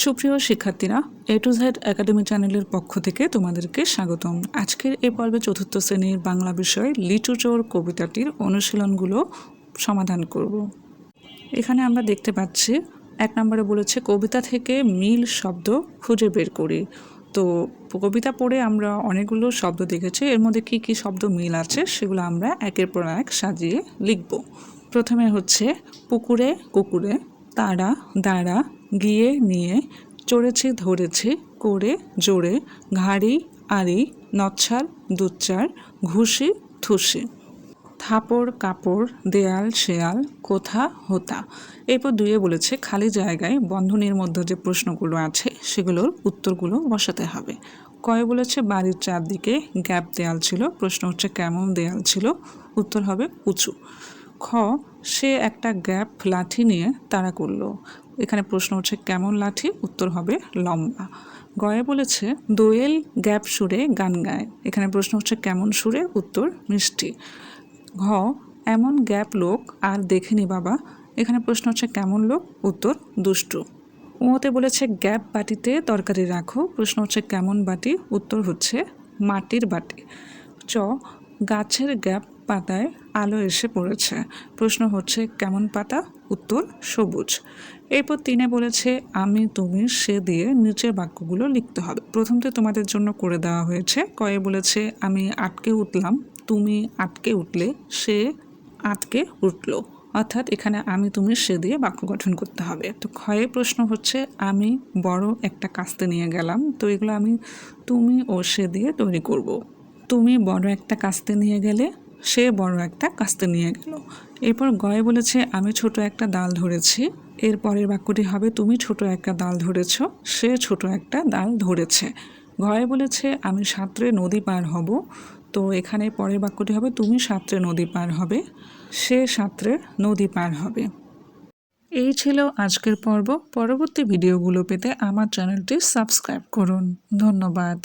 সুপ্রিয় শিক্ষার্থীরা, এ to Z academy চ্যানেলের পক্ষ থেকে তোমাদেরকে স্বাগতম। আজকের এই পর্বে চতুর্থ শ্রেণীর বাংলা বিষয় লিচু চোর কবিতাটির অনুশীলনগুলো সমাধান করব। এখানে আমরা দেখতে পাচ্ছি 1 নম্বরে বলেছে কবিতা থেকে মিল শব্দ খুঁজে বের করি। তো কবিতা পড়ে আমরা অনেকগুলো শব্দ দেখেছি, এর মধ্যে কি কি শব্দ মিল আছে সেগুলো আমরা একের পর এক সাজিয়ে লিখব। প্রথমে হচ্ছে পুকুরে কুকুরে, তারা দাঁড়া, গিয়ে নিয়ে, চড়েছি ধরেছি, করে জোরে, ঘাড়ি আড়ি, নচ্ছার দুচ্চার, ঘুষি থুসি, থাপড় কাপড়, দেয়াল শেয়াল, কোথা হোতা। এরপর 2-এ বলেছে খালি জায়গায় বন্ধনীর মধ্যে যে প্রশ্নগুলো আছে সেগুলোর উত্তরগুলো বসাতে হবে। কয়ে বলেছে বাড়ির চারদিকে গ্যাপ দেয়াল ছিল, প্রশ্ন হচ্ছে কেমন দেয়াল ছিল, উত্তর হবে উঁচু। খ সে একটা গ্যাপ লাঠি নিয়ে তাড়া করলো, এখানে প্রশ্ন হচ্ছে কেমন লাঠি, উত্তর হবে লম্বা। গয়ে বলেছে দোয়েল গ্যাপ সুরে গান গায়, এখানে প্রশ্ন হচ্ছে কেমন সুরে, উত্তর মিষ্টি। ঘ এমন গ্যাপ লোক আর দেখিনি বাবা, এখানে প্রশ্ন হচ্ছে কেমন লোক, উত্তর দুষ্টু। উঁতে বলেছে গ্যাপ বাটিতে তরকারি রাখো, প্রশ্ন হচ্ছে কেমন বাটি, উত্তর হচ্ছে মাটির বাটি। চ গাছের গ্যাপ পাতায় আলো এসে পড়েছে, প্রশ্ন হচ্ছে কেমন পাতা, উত্তর সবুজ। এরপর 3-এ বলেছে আমি তুমি সে দিয়ে নিচের বাক্যগুলো লিখতে হবে। প্রথমতে তোমাদের জন্য করে দেওয়া হয়েছে। কয়ে বলেছে আমি আটকে উঠলাম, তুমি আটকে উঠলে, সে আটকে উঠলো, অর্থাৎ এখানে আমি তুমি সে দিয়ে বাক্য গঠন করতে হবে। তো ক্ষয়ে প্রশ্ন হচ্ছে আমি বড় একটা কাস্তে নিয়ে গেলাম, তো এগুলো আমি তুমি ও সে দিয়ে তৈরি করব। তুমি বড় একটা কাস্তে নিয়ে গেলে, সে বড় একটা কাস্তে নিয়ে গেল। এরপর গয়ে বলেছে আমি ছোট একটা ডাল ধরেছি, এর পরের বাক্যটি হবে তুমি ছোট একটা ডাল ধরেছ, সে ছোট একটা ডাল ধরেছে। ঘয়ে বলেছে আমি সাঁতরে নদী পার হব, তো এখানে পরের বাক্যটি হবে তুমি সাঁতরে নদী পার হবে, সে সাঁতরে নদী পার হবে। এই ছিল আজকের পর্ব। পরবর্তী ভিডিওগুলো পেতে আমার চ্যানেলটি সাবস্ক্রাইব করুন। ধন্যবাদ।